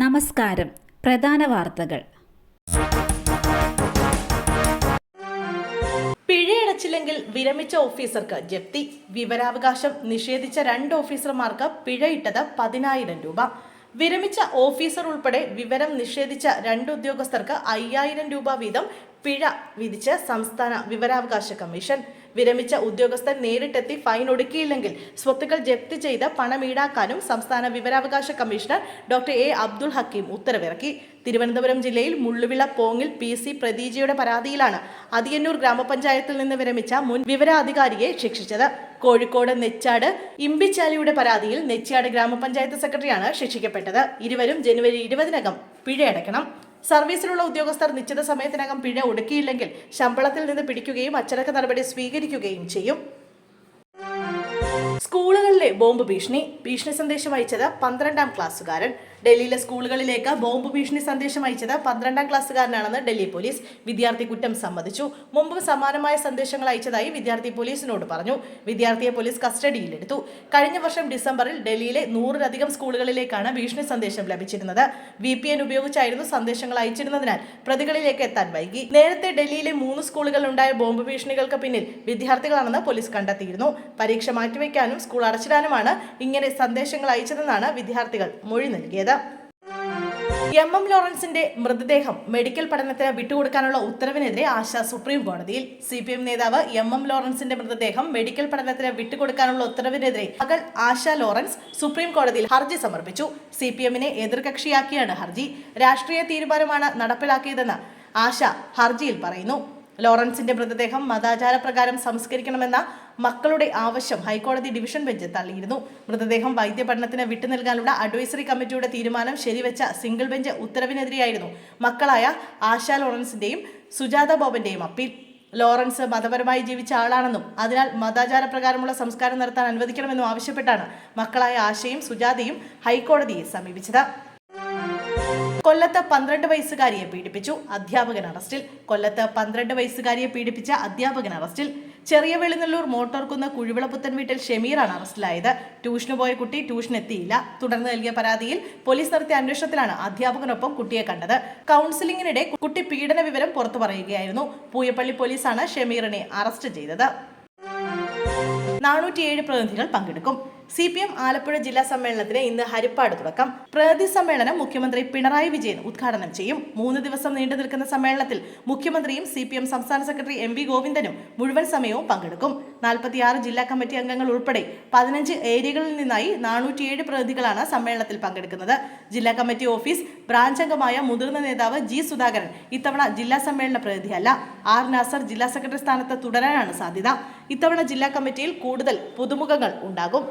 നമസ്കാരം. പ്രധാന വാർത്തകൾ. പിഴയടച്ചില്ലെങ്കിൽ വിരമിച്ച ഓഫീസർക്ക് ജപ്തി. വിവരാവകാശം നിഷേധിച്ച 2 ഓഫീസർമാർക്ക് പിഴയിട്ടത് 10,000 രൂപ. വിരമിച്ച ഓഫീസർ ഉൾപ്പെടെ വിവരം നിഷേധിച്ച 2 ഉദ്യോഗസ്ഥർക്ക് 5,000 രൂപ വീതം പിഴ വിധിച്ച് സംസ്ഥാന വിവരാവകാശ കമ്മീഷൻ. വിരമിച്ച ഉദ്യോഗസ്ഥൻ നേരിട്ടെത്തി ഫൈൻ ഒടുക്കിയില്ലെങ്കിൽ സ്വത്തുക്കൾ ജപ്തി ചെയ്ത് പണം ഈടാക്കാനും സംസ്ഥാന വിവരാവകാശ commissioner doctor A Abdul Hakeem ഉത്തരവിറക്കി. തിരുവനന്തപുരം ജില്ലയിൽ മുള്ളുവിള പോങ്ങിൽ PC പ്രതീജയുടെ പരാതിയിലാണ് അതിയന്നൂർ ഗ്രാമപഞ്ചായത്തിൽ നിന്ന് വിരമിച്ച മുൻ വിവരാധികാരിയെ ശിക്ഷിച്ചത്. കോഴിക്കോട് നെച്ചാട് ഇമ്പിച്ചാലിയുടെ പരാതിയിൽ നെച്ചാട് ഗ്രാമപഞ്ചായത്ത് സെക്രട്ടറിയാണ് ശിക്ഷിക്കപ്പെട്ടത്. ഇരുവരും ജനുവരി 20-നകം പിഴയടയ്ക്കണം. സർവീസിലുള്ള ഉദ്യോഗസ്ഥർ നിശ്ചിത സമയത്തിനകം പിഴ ഒടുക്കിയില്ലെങ്കിൽ ശമ്പളത്തിൽ നിന്ന് പിടിക്കുകയും അച്ചടക്ക നടപടി സ്വീകരിക്കുകയും ചെയ്യും. സ്കൂളുകളിലെ ബോംബ് ഭീഷണി സന്ദേശം അയച്ചത് 12ാം ക്ലാസ്സുകാരൻ. ഡൽഹിയിലെ സ്കൂളുകളിലേക്ക് ബോംബ് ഭീഷണി സന്ദേശം അയച്ചത് 12ാം ക്ലാസ്സുകാരനാണെന്ന് ഡൽഹി പോലീസ്. വിദ്യാർത്ഥി കുറ്റം സമ്മതിച്ചു. മുമ്പ് സമാനമായ സന്ദേശങ്ങൾ അയച്ചതായി വിദ്യാർത്ഥി പോലീസിനോട് പറഞ്ഞു. വിദ്യാർത്ഥിയെ പോലീസ് കസ്റ്റഡിയിലെടുത്തു. കഴിഞ്ഞ വർഷം ഡിസംബറിൽ ഡൽഹിയിലെ 100-ലധികം സ്കൂളുകളിലേക്കാണ് ഭീഷണി സന്ദേശം ലഭിച്ചിരുന്നത്. VPN ഉപയോഗിച്ചായിരുന്നു സന്ദേശങ്ങൾ അയച്ചിരുന്നതിനാൽ പ്രതികളിലേക്ക് എത്താൻ വൈകി. നേരത്തെ ഡൽഹിയിലെ 3 സ്കൂളുകളിൽ ഉണ്ടായ ബോംബ് ഭീഷണികൾക്ക് പിന്നിൽ വിദ്യാർത്ഥികളാണെന്ന് പോലീസ് കണ്ടെത്തിയിരുന്നു. പരീക്ഷ മാറ്റിവെക്കാനും സ്കൂൾ അടച്ചിടാനുമാണ് ഇങ്ങനെ സന്ദേശങ്ങൾ അയച്ചതെന്നാണ് വിദ്യാർത്ഥികൾ മൊഴി നൽകിയത്. MM ലോറൻസിന്റെ മൃതദേഹം മെഡിക്കൽ പഠനത്തിന് വിട്ടുകൊടുക്കാനുള്ള ഉത്തരവിനെതിരെ ആശ സുപ്രീം കോടതിയിൽ. CPM നേതാവ് MM ലോറൻസിന്റെ മൃതദേഹം മെഡിക്കൽ പഠനത്തിന് വിട്ടുകൊടുക്കാനുള്ള ഉത്തരവിനെതിരെ മകൾ ആശ ലോറൻസ് സുപ്രീം കോടതിയിൽ ഹർജി സമർപ്പിച്ചു. CPMനെ എതിർകക്ഷിയാക്കിയാണ് ഹർജി. രാഷ്ട്രീയ തീരുമാനമാണ് നടപ്പിലാക്കിയതെന്ന് ആശ ഹർജിയിൽ പറയുന്നു. ലോറൻസിന്റെ മൃതദേഹം മതാചാരപ്രകാരം സംസ്കരിക്കണമെന്ന മക്കളുടെ ആവശ്യം ഹൈക്കോടതി ഡിവിഷൻ ബെഞ്ച് തള്ളിയിരുന്നു. മൃതദേഹം വൈദ്യപഠനത്തിന് വിട്ടു നൽകാനുള്ള അഡ്വൈസറി കമ്മിറ്റിയുടെ തീരുമാനം ശരിവെച്ച സിംഗിൾ ബെഞ്ച് ഉത്തരവിനെതിരെയായിരുന്നു മക്കളായ ആശ ലോറൻസിന്റെയും സുജാത ബോബന്റെയും അപ്പീൽ. ലോറൻസ് മതപരമായി ജീവിച്ച ആളാണെന്നും അതിനാൽ മതാചാരപ്രകാരമുള്ള സംസ്കാരം നടത്താൻ അനുവദിക്കണമെന്നും ആവശ്യപ്പെട്ടാണ് മക്കളായ ആശയും സുജാതയും ഹൈക്കോടതിയെ സമീപിച്ചത്. കൊല്ലത്ത് 12 വയസ്സുകാരിയെ പീഡിപ്പിച്ചു. അധ്യാപകൻ അറസ്റ്റിൽ. കൊല്ലത്ത് 12 വയസ്സുകാരിയെ പീഡിപ്പിച്ച അധ്യാപകൻ അറസ്റ്റിൽ. ചെറിയ വെളിനല്ലൂർ മോട്ടോർക്കുന്ന് കുഴിവിളപുത്തൻ വീട്ടിൽ ഷമീറാണ് അറസ്റ്റിലായത്. ട്യൂഷന് പോയ കുട്ടി ട്യൂഷൻ എത്തിയില്ല. തുടർന്ന് നൽകിയ പരാതിയിൽ പോലീസ് നടത്തിയ അന്വേഷണത്തിലാണ് അധ്യാപകനൊപ്പം കുട്ടിയെ കണ്ടത്. കൗൺസിലിംഗിനിടെ കുട്ടി പീഡന വിവരം പുറത്തു പറയുകയായിരുന്നു. പൂയപ്പള്ളി പോലീസാണ് ഷമീറിനെ അറസ്റ്റ് ചെയ്തത്. 407 പ്രതിനിധികൾ പങ്കെടുക്കും. CPM ആലപ്പുഴ ജില്ലാ സമ്മേളനത്തിന് ഇന്ന് ഹരിപ്പാട് തുടക്കം. പ്രതിനിധി സമ്മേളനം മുഖ്യമന്ത്രി പിണറായി വിജയൻ ഉദ്ഘാടനം ചെയ്യും. 3 ദിവസം നീണ്ടു നിൽക്കുന്ന സമ്മേളനത്തിൽ മുഖ്യമന്ത്രിയും CPM സംസ്ഥാന സെക്രട്ടറി MV ഗോവിന്ദനും മുഴുവൻ സമയവും പങ്കെടുക്കും. 46 ജില്ലാ കമ്മിറ്റി അംഗങ്ങൾ ഉൾപ്പെടെ 15 ഏരിയകളിൽ നിന്നായി 407 പ്രതിനിധികളാണ് സമ്മേളനത്തിൽ പങ്കെടുക്കുന്നത്. ജില്ലാ കമ്മിറ്റി ഓഫീസ് ബ്രാഞ്ച് അംഗമായ മുതിർന്ന നേതാവ് G സുധാകരൻ ഇത്തവണ ജില്ലാ സമ്മേളന പ്രതിനിധിയല്ല. R നാസർ ജില്ലാ സെക്രട്ടറി സ്ഥാനത്ത് തുടരാനാണ് സാധ്യത. ഇത്തവണ ജില്ലാ കമ്മിറ്റിയിൽ കൂടുതൽ പുതുമുഖങ്ങൾ ഉണ്ടാകും.